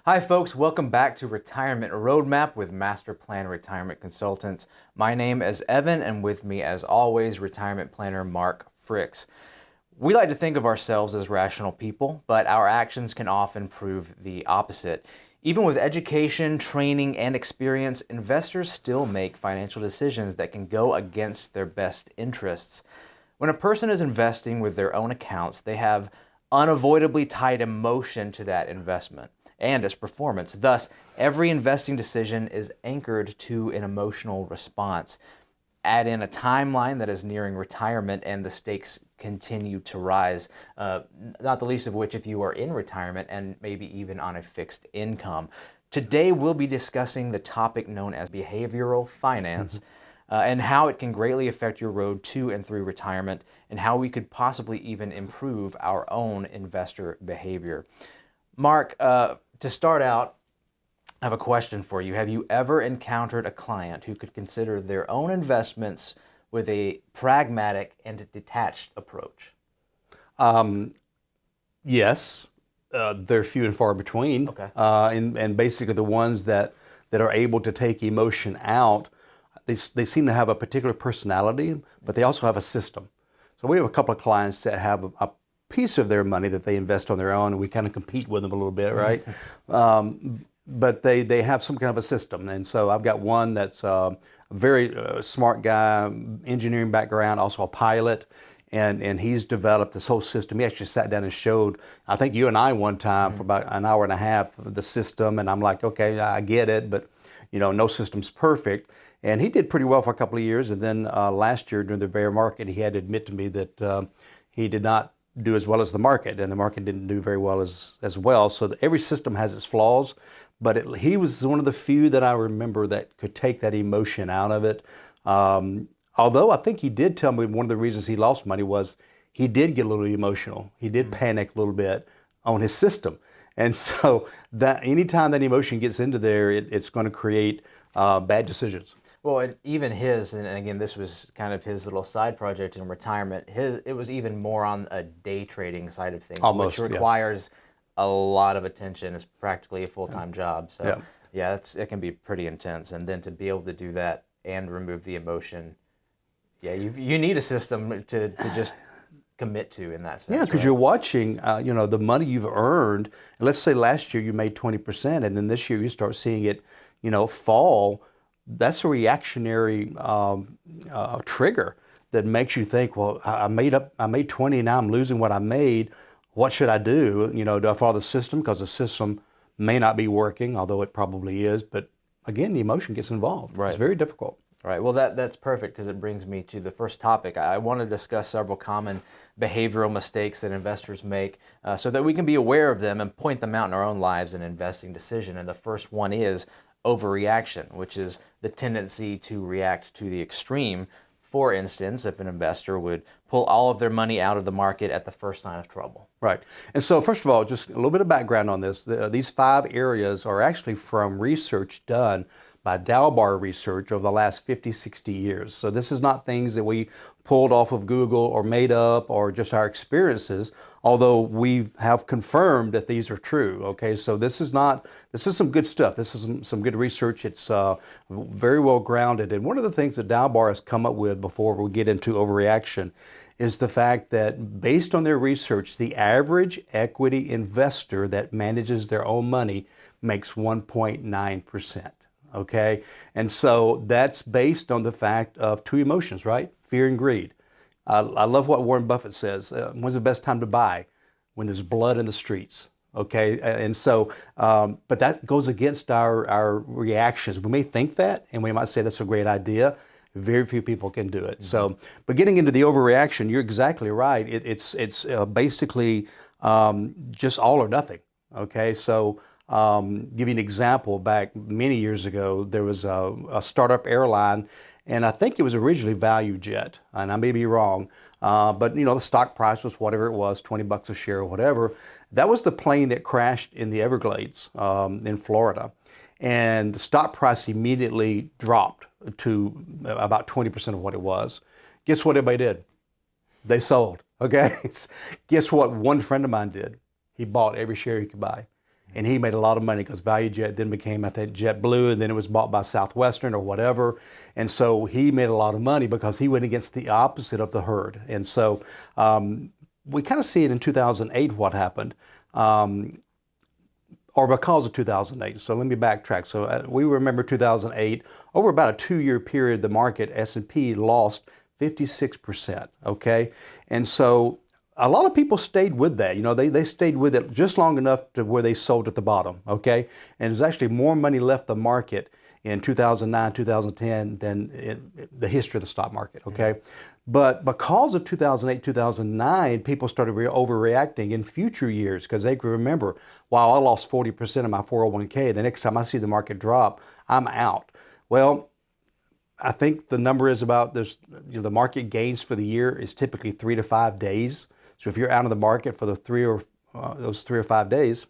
Hi folks, welcome back to Retirement Roadmap with MasterPlan Retirement Consultants. My name is Evan, and with me as always, retirement planner Mark Fricks. We like to think of ourselves as rational people, but our actions can often prove the opposite. Even with education, training, and experience, investors still make financial decisions that can go against their best interests. When a person is investing with their own accounts, they have unavoidably tied emotion to that investment and its performance. Thus, every investing decision is anchored to an emotional response. Add in a timeline that is nearing retirement and the stakes continue to rise, not the least of which if you are in retirement and maybe even on a fixed income. Today, we'll be discussing the topic known as behavioral finance and how it can greatly affect your road to and through retirement and how we could possibly even improve our own investor behavior. Mark, to start out, I have a question for you. Have you ever encountered a client who could consider their own investments with a pragmatic and detached approach? Yes, they're few and far between. Okay. And basically the ones that are able to take emotion out, they seem to have a particular personality, but they also have a system. So we have a couple of clients that have a piece of their money that they invest on their own, and we kind of compete with them a little bit, right? But they have some kind of a system. And so I've got one that's a very smart guy, engineering background, also a pilot, and he's developed this whole system. He actually sat down and showed, I think you and I one time for about an hour and a half, the system, and I'm like, okay, I get it, but no system's perfect. And he did pretty well for a couple of years, and then last year during the bear market, he had to admit to me that he did not do as well as the market, and the market didn't do very well as well. So every system has its flaws, but he was one of the few that I remember that could take that emotion out of it. Although I think he did tell me one of the reasons he lost money was he did get a little emotional. He did panic a little bit on his system. And so that anytime that emotion gets into there, it's going to create bad decisions. Well, and even his, and again, this was kind of his little side project in retirement. It was even more on a day trading side of things, Almost, which requires a lot of attention. It's practically a full-time job. So yeah, it can be pretty intense. And then to be able to do that and remove the emotion, you need a system to just commit to in that sense. Yeah, because right? you're watching, the money you've earned. And let's say last year you made 20%, and then this year you start seeing it, fall. That's a reactionary trigger that makes you think, well, I made 20, now I'm losing what I made. What should I do? Do I follow the system? Because the system may not be working, although it probably is. But again, the emotion gets involved. Right. It's very difficult. Right. Well, that's perfect because it brings me to the first topic. I want to discuss several common behavioral mistakes that investors make so that we can be aware of them and point them out in our own lives and investing decision. And the first one is overreaction, which is the tendency to react to the extreme. For instance, if an investor would pull all of their money out of the market at the first sign of trouble. Right. And so first of all, just a little bit of background on this. These 5 areas are actually from research done by Dalbar Research over the last 50, 60 years. So this is not things that we pulled off of Google or made up or just our experiences, although we have confirmed that these are true. Okay, so this is some good stuff. This is some good research. It's very well grounded. And one of the things that Dalbar has come up with before we get into overreaction is the fact that based on their research, the average equity investor that manages their own money makes 1.9%. Okay, and so that's based on the fact of 2 emotions, right? Fear and greed. I love what Warren Buffett says. When's the best time to buy? When there's blood in the streets. Okay, and so, but that goes against our reactions. We may think that, and we might say that's a great idea. Very few people can do it. So, but getting into the overreaction, you're exactly right. It's basically just all or nothing. Okay, so. Give you an example. Back many years ago, there was a startup airline, and I think it was originally ValueJet, and I may be wrong, but the stock price was whatever it was, $20 a share or whatever. That was the plane that crashed in the Everglades in Florida, and the stock price immediately dropped to about 20% of what it was. Guess what everybody did? They sold. Okay. Guess what one friend of mine did? He bought every share he could buy. and he made a lot of money because ValueJet then became, I think, JetBlue, and then it was bought by Southwestern or whatever. And so he made a lot of money because he went against the opposite of the herd. And so we kind of see it in 2008 what happened. Or because of 2008. So let me backtrack. So we remember 2008. Over about a 2-year period, the market, S&P, lost 56%, okay? And so a lot of people stayed with that. You know, they stayed with it just long enough to where they sold at the bottom, okay? And there's actually more money left the market in 2009, 2010 than in the history of the stock market, okay? But because of 2008, 2009, people started overreacting in future years because they could remember, wow, I lost 40% of my 401k. The next time I see the market drop, I'm out. Well, I think the number is about the market gains for the year is typically 3 to 5 days. So if you're out of the market for the those 3 or 5 days,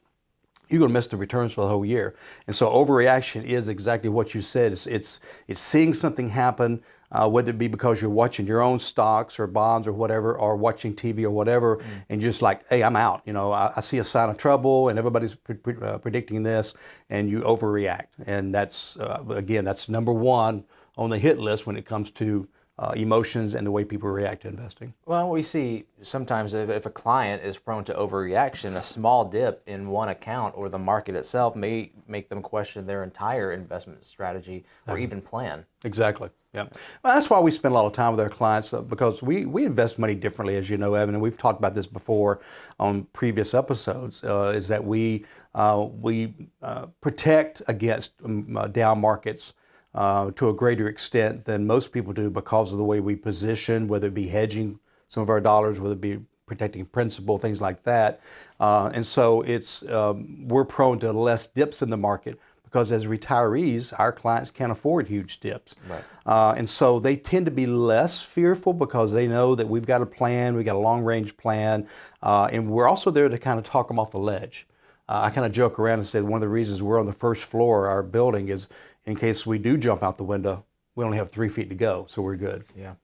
you're going to miss the returns for the whole year. And so overreaction is exactly what you said. It's seeing something happen, whether it be because you're watching your own stocks or bonds or whatever, or watching TV or whatever, and just like, hey, I'm out. You know, I see a sign of trouble, and everybody's predicting this, and you overreact. And that's again, that's number one on the hit list when it comes to emotions and the way people react to investing. Well, we see sometimes if a client is prone to overreaction, a small dip in one account or the market itself may make them question their entire investment strategy or even plan. Exactly. Yeah. Well, that's why we spend a lot of time with our clients because we invest money differently, as you know, Evan, and we've talked about this before on previous episodes. Is that we protect against down markets to a greater extent than most people do because of the way we position, whether it be hedging some of our dollars, whether it be protecting principal, things like that. And so we're prone to less dips in the market because as retirees, our clients can't afford huge dips. Right. And so they tend to be less fearful because they know that we've got a plan, we've got a long-range plan, and we're also there to kind of talk them off the ledge. I kind of joke around and say one of the reasons we're on the first floor of our building is in case we do jump out the window, we only have 3 feet to go, so we're good. Yeah.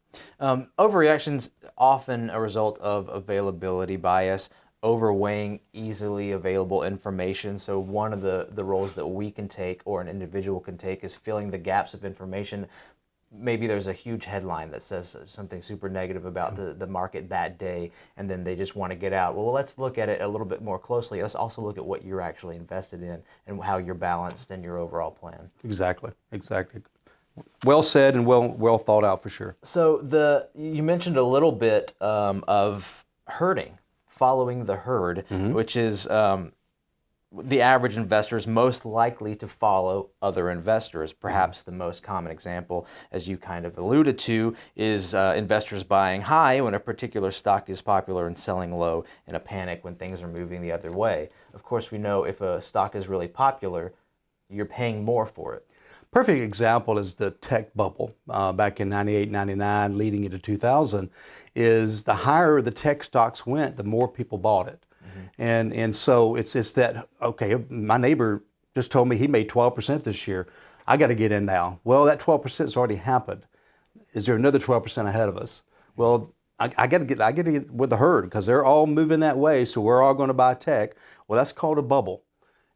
Overreaction's often a result of availability bias, overweighing easily available information. So one of the roles that we can take or an individual can take is filling the gaps of information. Maybe there's a huge headline that says something super negative about the market that day, and then they just want to get out. Well, let's look at it a little bit more closely. Let's also look at what you're actually invested in and how you're balanced in your overall plan. Exactly. Well said and well thought out for sure. So you mentioned a little bit of herding, following the herd, which is the average investor is most likely to follow other investors. Perhaps the most common example, as you kind of alluded to, is investors buying high when a particular stock is popular and selling low in a panic when things are moving the other way. Of course, we know if a stock is really popular, you're paying more for it. Perfect example is the tech bubble back in 98, 99, leading into 2000, is the higher the tech stocks went, the more people bought it. And so it's that, okay, my neighbor just told me he made 12% this year. I got to get in now. Well, that 12% has already happened. Is there another 12% ahead of us? Well, I got to get with the herd because they're all moving that way. So we're all going to buy tech. Well, that's called a bubble.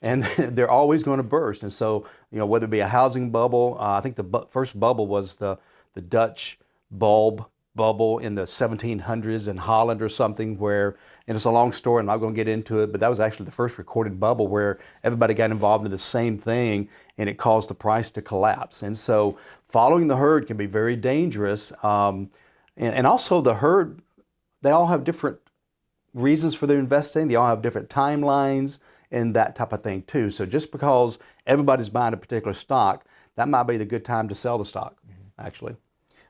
And they're always going to burst. And so, you know, whether it be a housing bubble, I think the first bubble was the Dutch bulb bubble in the 1700s in Holland or something where, and it's a long story, I'm not going to get into it, but that was actually the first recorded bubble where everybody got involved in the same thing and it caused the price to collapse. And so following the herd can be very dangerous. And also the herd, they all have different reasons for their investing. They all have different timelines and that type of thing too. So just because everybody's buying a particular stock, that might be the good time to sell the stock, actually.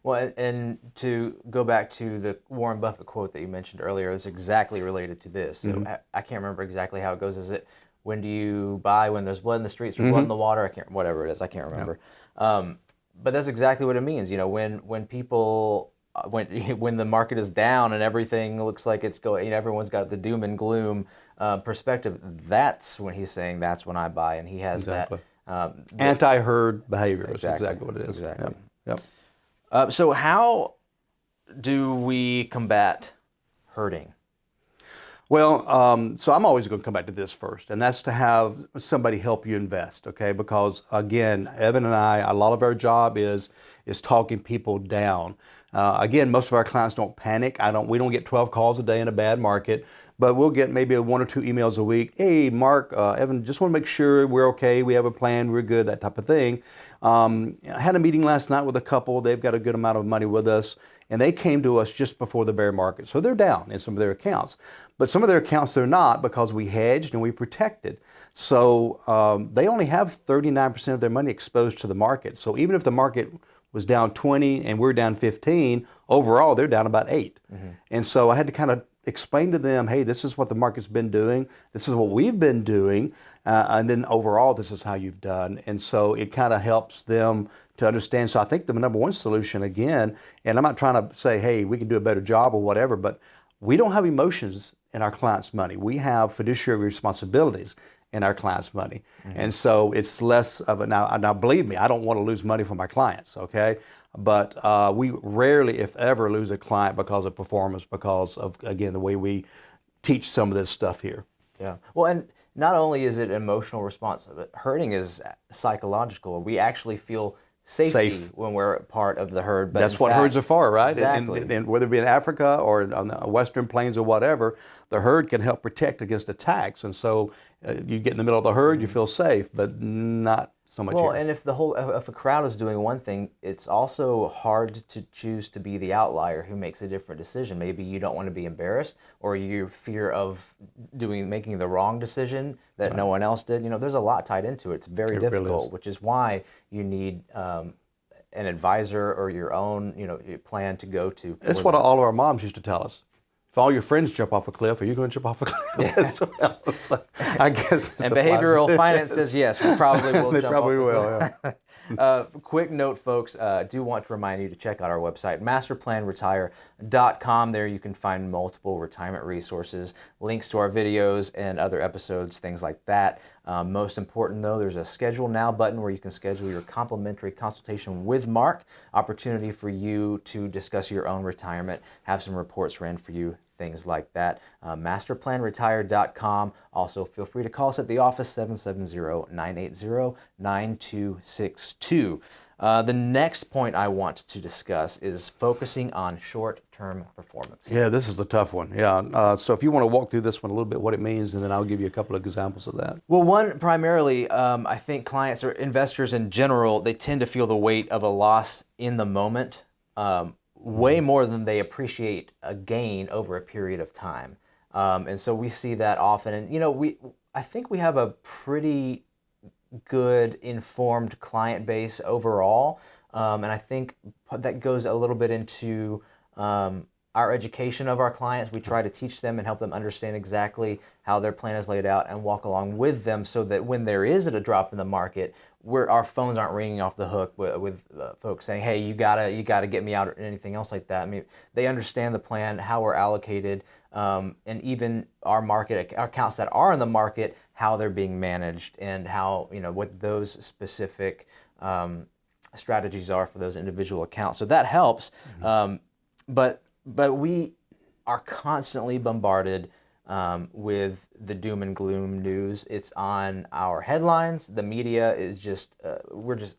Well, and to go back to the Warren Buffett quote that you mentioned earlier, it's exactly related to this. So I can't remember exactly how it goes. Is it when do you buy when there's blood in the streets or blood in the water? I can't, whatever it is, I can't remember. But that's exactly what it means. You know, when people when the market is down and everything looks like it's going, you know, everyone's got the doom and gloom perspective. That's when he's saying that's when I buy, and he has that anti-herd behavior. That's exactly what it is. Exactly. Yep. So how do we combat herding? Well, so I'm always going to come back to this first, and that's to have somebody help you invest, okay? Because again, Evan and I, a lot of our job is talking people down. Again, most of our clients don't panic. We don't get 12 calls a day in a bad market, but we'll get maybe one or two emails a week. Hey, Mark, Evan, just want to make sure we're okay. We have a plan. We're good. That type of thing. I had a meeting last night with a couple. They've got a good amount of money with us, and they came to us just before the bear market. So they're down in some of their accounts, but some of their accounts they're not because we hedged and we protected. So they only have 39% of their money exposed to the market. So even if the market was down 20 and we're down 15, overall they're down about 8. And so I had to kind of explain to them, hey, this is what the market's been doing, this is what we've been doing, and then overall this is how you've done. And so it kind of helps them to understand. So I think the number one solution, again, and I'm not trying to say, hey, we can do a better job or whatever, but we don't have emotions in our clients' money. We have fiduciary responsibilities in our clients' money. And so it's less of a, now believe me, I don't want to lose money from my clients, okay? But we rarely, if ever, lose a client because of performance, because of, again, the way we teach some of this stuff here. Yeah. Well, and not only is it emotional response, but herding is psychological. We actually feel safety when we're part of the herd. But that's what herds are for, right? Exactly. And whether it be in Africa or on the Western Plains or whatever, the herd can help protect against attacks. And so you get in the middle of the herd, you feel safe, but not so much Well, here. and if a crowd is doing one thing, it's also hard to choose to be the outlier who makes a different decision. Maybe you don't want to be embarrassed, or you fear of making the wrong decision that no one else did. There's a lot tied into it. It's very difficult, really is. which is why you need an advisor or your own, your plan to go to. That's what all of our moms used to tell us. If all your friends jump off a cliff, are you going to jump off a cliff? Yeah. So I guess. And behavioral finance says yes, we probably will They jump probably off the will. cliff. Quick note, folks, I do want to remind you to check out our website, masterplanretire.com. There you can find multiple retirement resources, links to our videos and other episodes, things like that. Most important, though, there's a Schedule Now button where you can schedule your complimentary consultation with Mark, opportunity for you to discuss your own retirement, have some reports ran for you, things like that. Masterplanretire.com. Also, feel free to call us at the office, 770-980-9262. The next point I want to discuss is focusing on short-term performance. Yeah, this is the tough one. Yeah. So if you want to walk through this one a little bit, what it means, and then I'll give you a couple of examples of that. Well, one, primarily, I think clients or investors in general, they tend to feel the weight of a loss in the moment way more than they appreciate a gain over a period of time. And so we see that often. And, I think we have a pretty good informed client base overall. And I think that goes a little bit into our education of our clients. We try to teach them and help them understand exactly how their plan is laid out and walk along with them so that when there is a drop in the market, our phones aren't ringing off the hook with folks saying, hey, you gotta get me out, or anything else like that. I mean, they understand the plan, how we're allocated, and even our accounts that are in the market, how they're being managed, and how, what those specific strategies are for those individual accounts. So that helps. But we are constantly bombarded with the doom and gloom news. It's on our headlines. The media is we're just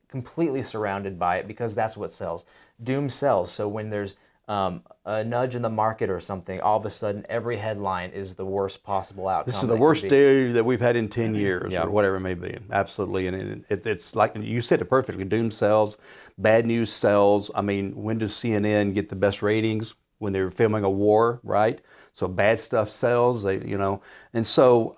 completely surrounded by it because that's what sells. Doom sells. So when there's a nudge in the market or something, all of a sudden every headline is the worst possible outcome. This is the worst day that we've had in 10 years Yeah. or whatever it may be. Absolutely. And it's like you said it perfectly. Doom sells, bad news sells. I mean, when does CNN get the best ratings? When they're filming a war, right? So bad stuff sells, And so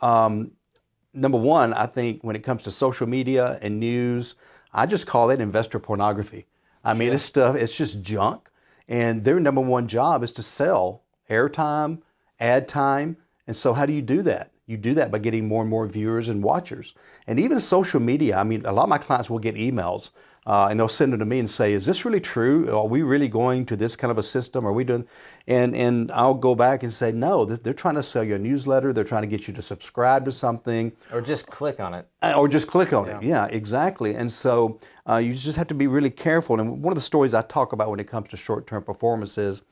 number one, I think when it comes to social media and news, I just call it investor pornography. I mean, it's just junk. And their number one job is to sell airtime, ad time. And so how do you do that? You do that by getting more and more viewers and watchers. And even social media, I mean, a lot of my clients will get emails and they'll send them to me and say, is this really true? Are we really going to this kind of a system? Are we doing? And I'll go back and say, no, they're trying to sell you a newsletter. They're trying to get you to subscribe to something. Or just click on it. Or just click on it. Yeah, exactly. And so you just have to be really careful. And one of the stories I talk about when it comes to short-term performance is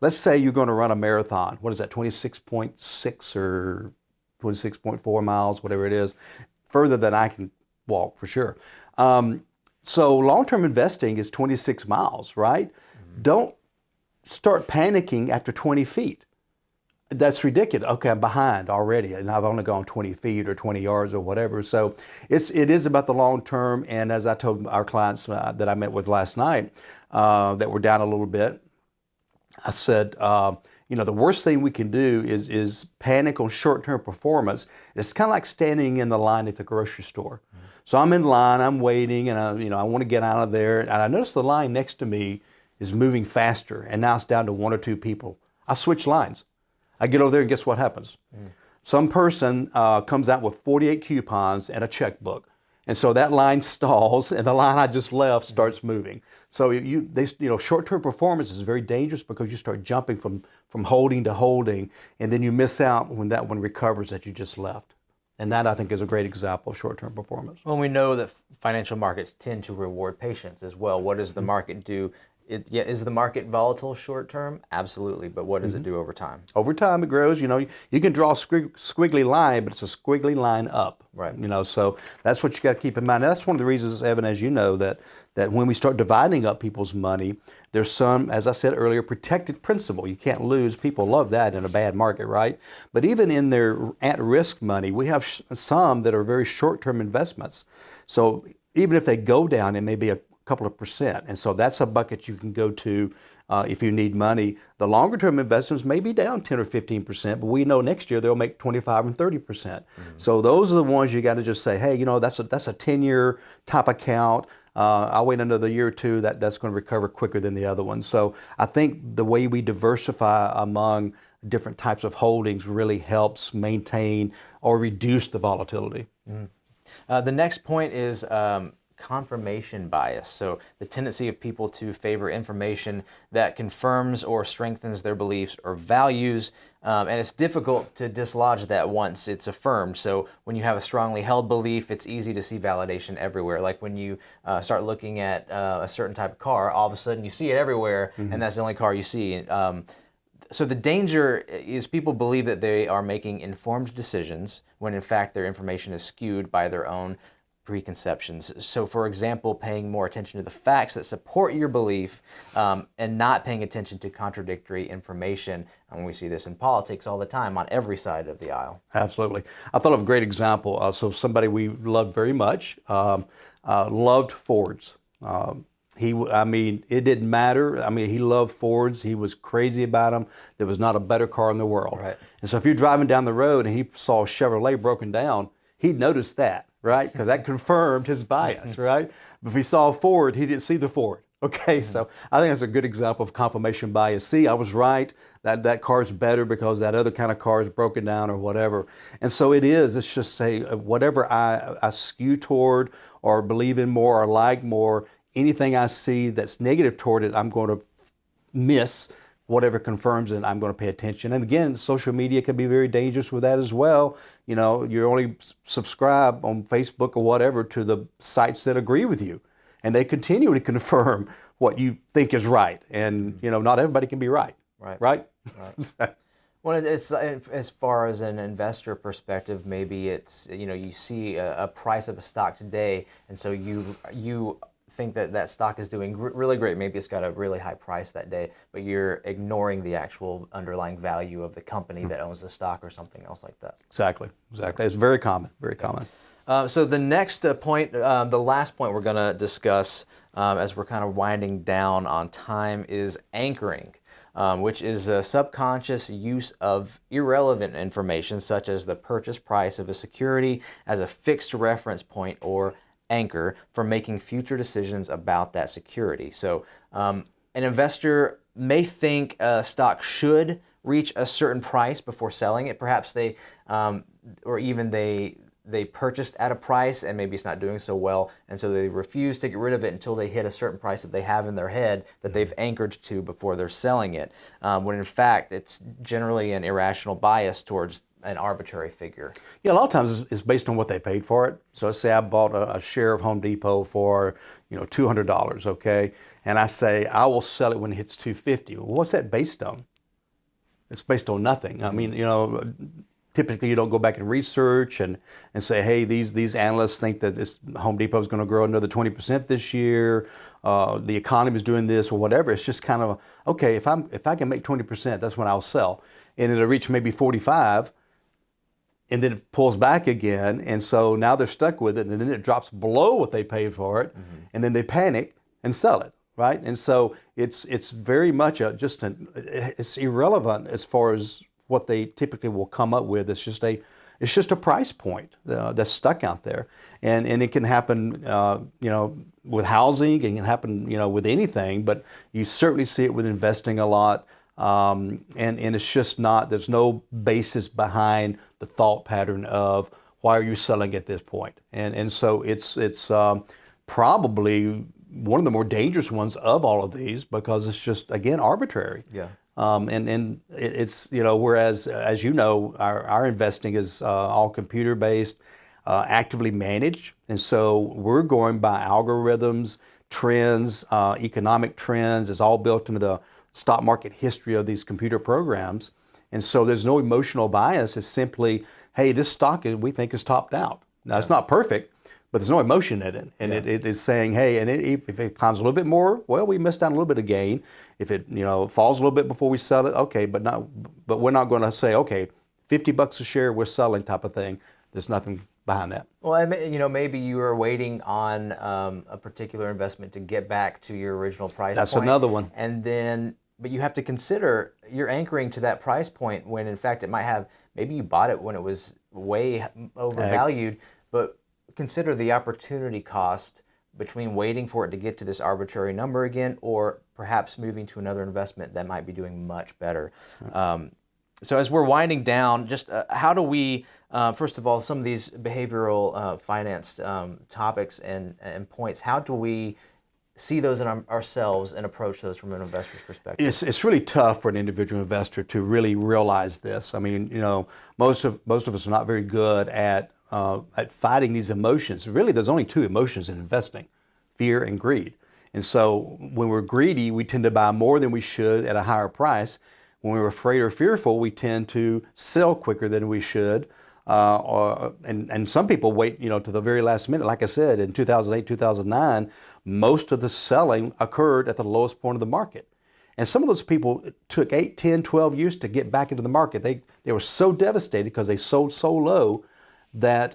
let's say you're going to run a marathon. What is that, 26.6 or 26.4 miles, whatever it is, further than I can walk for sure. So long-term investing is 26 miles, right? Don't start panicking after 20 feet. That's ridiculous. Okay, I'm behind already, and I've only gone 20 feet or 20 yards or whatever. So it is about the long term. And as I told our clients that I met with last night that were down a little bit, I said, the worst thing we can do is panic on short-term performance. It's kind of like standing in the line at the grocery store. So I'm in line, I'm waiting, and I want to get out of there. And I notice the line next to me is moving faster, and now it's down to 1 or 2 people. I switch lines. I get over there, and guess what happens? Some person comes out with 48 coupons and a checkbook. And so that line stalls, and the line I just left starts moving. So short-term performance is very dangerous because you start jumping from holding to holding, and then you miss out when that one recovers that you just left. And that, I think, is a great example of short-term performance. Well, we know that financial markets tend to reward patience as well. What does the market do? Is the market volatile short term? Absolutely, but what does it do over time? Over time, it grows. You can draw a squiggly line, but it's a squiggly line up. Right. So that's what you got to keep in mind. And that's one of the reasons, Evan, as you know, that when we start dividing up people's money, there's some, as I said earlier, protected principle. You can't lose. People love that in a bad market, right? But even in their at-risk money, we have some that are very short-term investments. So even if they go down, it may be a couple of percent. And so that's a bucket you can go to if you need money. The longer term investments may be down 10 or 15%, but we know next year they'll make 25 and 30%. So those are the ones you got to just say, hey, that's a 10-year type account. I'll wait another year or two. That's going to recover quicker than the other ones. So I think the way we diversify among different types of holdings really helps maintain or reduce the volatility. The next point is confirmation bias. So the tendency of people to favor information that confirms or strengthens their beliefs or values. And it's difficult to dislodge that once it's affirmed. So when you have a strongly held belief, it's easy to see validation everywhere. Like when you start looking at a certain type of car, all of a sudden you see it everywhere, and that's the only car you see. So the danger is people believe that they are making informed decisions when in fact their information is skewed by their own preconceptions. So for example, paying more attention to the facts that support your belief and not paying attention to contradictory information. And we see this in politics all the time on every side of the aisle. Absolutely. I thought of a great example. So somebody we loved very much, loved Fords. It didn't matter. He loved Fords. He was crazy about them. There was not a better car in the world. Right. And so if you're driving down the road and he saw a Chevrolet broken down, he'd notice that, right? Because that confirmed his bias, right? But if he saw a Ford, he didn't see the Ford. Okay, so I think that's a good example of confirmation bias. See, I was right. That car's better because that other kind of car is broken down or whatever. And so it's just say whatever I skew toward or believe in more or like more, anything I see that's negative toward it, I'm going to miss. Whatever confirms it, I'm going to pay attention. And again, social media can be very dangerous with that as well. You only subscribe on Facebook or whatever to the sites that agree with you. And they continue to confirm what you think is right. And, not everybody can be right. Right? Well, it's as far as an investor perspective, maybe it's, you see a price of a stock today, and so you think that stock is doing really great. Maybe it's got a really high price that day, but you're ignoring the actual underlying value of the company that owns the stock or something else like that. Exactly. It's very common, very common. So the next point, the last point we're going to discuss as we're kind of winding down on time is anchoring, which is a subconscious use of irrelevant information such as the purchase price of a security as a fixed reference point or anchor for making future decisions about that security. So an investor may think a stock should reach a certain price before selling it. Perhaps they purchased at a price and maybe it's not doing so well, and so they refuse to get rid of it until they hit a certain price that they have in their head that they've anchored to before they're selling it. When in fact it's generally an irrational bias towards an arbitrary figure? Yeah, a lot of times it's based on what they paid for it. So let's say I bought a share of Home Depot for, $200, okay? And I say I will sell it when it hits 250. Well, what's that based on? It's based on nothing. I mean, typically you don't go back and research and say, hey, these analysts think that this Home Depot is going to grow another 20% this year. The economy is doing this or whatever. It's just kind of, okay, if I can make 20%, that's when I'll sell. And it'll reach maybe 45, and then it pulls back again. And so now they're stuck with it, and then it drops below what they paid for it, and then they panic and sell it. Right, and so it's very much it's irrelevant as far as what they typically will come up with. It's just a price point that's stuck out there, and it can happen with housing, and it can happen with anything, but you certainly see it with investing a lot, and it's just not. There's no basis behind the thought pattern of why are you selling at this point, and so it's probably one of the more dangerous ones of all of these, because it's just, again, arbitrary. Yeah. And it's, whereas, as our investing is all computer based, actively managed. And so we're going by algorithms, trends, economic trends. It's all built into the stock market history of these computer programs. And so there's no emotional bias. It's simply, hey, this stock we think is topped out. Now, it's not perfect, but there's no emotion in it. And it is saying, hey, and if it climbs a little bit more, well, we missed out on a little bit of gain. If it falls a little bit before we sell it, okay, but we're not going to say, okay, $50 a share, we're selling type of thing. There's nothing behind that. Well, maybe you were waiting on a particular investment to get back to your original price point. That's another one. And then, but you have to consider you're anchoring to that price point when, in fact, maybe you bought it when it was way overvalued, but consider the opportunity cost between waiting for it to get to this arbitrary number again, or perhaps moving to another investment that might be doing much better. So as we're winding down, just how do we, first of all, some of these behavioral finance topics and points, how do we see those in ourselves and approach those from an investor's perspective? It's really tough for an individual investor to really realize this. I mean, most of us are not very good at fighting these emotions. Really, there's only two emotions in investing: fear and greed. And so when we're greedy, we tend to buy more than we should at a higher price. When we're afraid or fearful, we tend to sell quicker than we should. And some people wait, to the very last minute. Like I said, in 2008, 2009, most of the selling occurred at the lowest point of the market. And some of those people took 8, 10, 12 years to get back into the market. They were so devastated because they sold so low that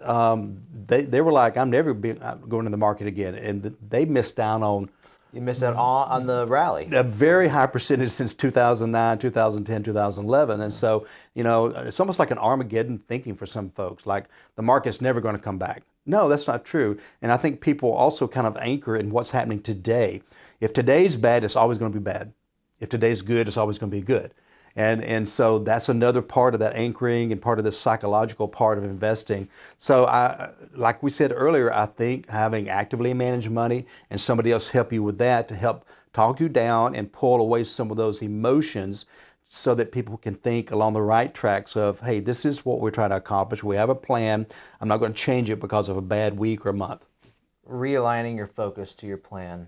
they were like, I'm never going to the market again. And they missed out on... You missed out on the rally. A very high percentage since 2009, 2010, 2011. And so, it's almost like an Armageddon thinking for some folks, like the market's never going to come back. No, that's not true. And I think people also kind of anchor in what's happening today. If today's bad, it's always going to be bad. If today's good, it's always going to be good. And so that's another part of that anchoring and part of the psychological part of investing. So like we said earlier, I think having actively managed money and somebody else help you with that to help talk you down and pull away some of those emotions so that people can think along the right tracks of, hey, this is what we're trying to accomplish. We have a plan. I'm not going to change it because of a bad week or month. Realigning your focus to your plan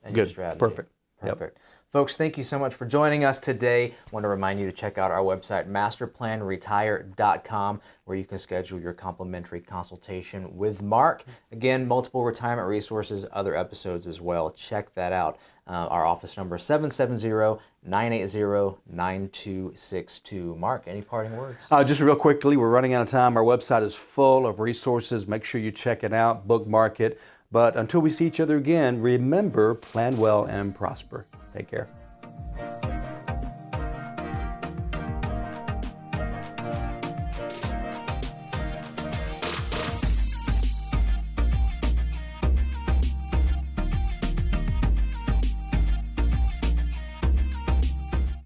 and your strategy. Perfect. Yep. Folks, thank you so much for joining us today. I want to remind you to check out our website, MasterPlanRetire.com, where you can schedule your complimentary consultation with Mark. Again, multiple retirement resources, other episodes as well. Check that out. Our office number is 770-980-9262. Mark, any parting words? Just real quickly, we're running out of time. Our website is full of resources. Make sure you check it out, bookmark it. But until we see each other again, remember, plan well and prosper. Take care.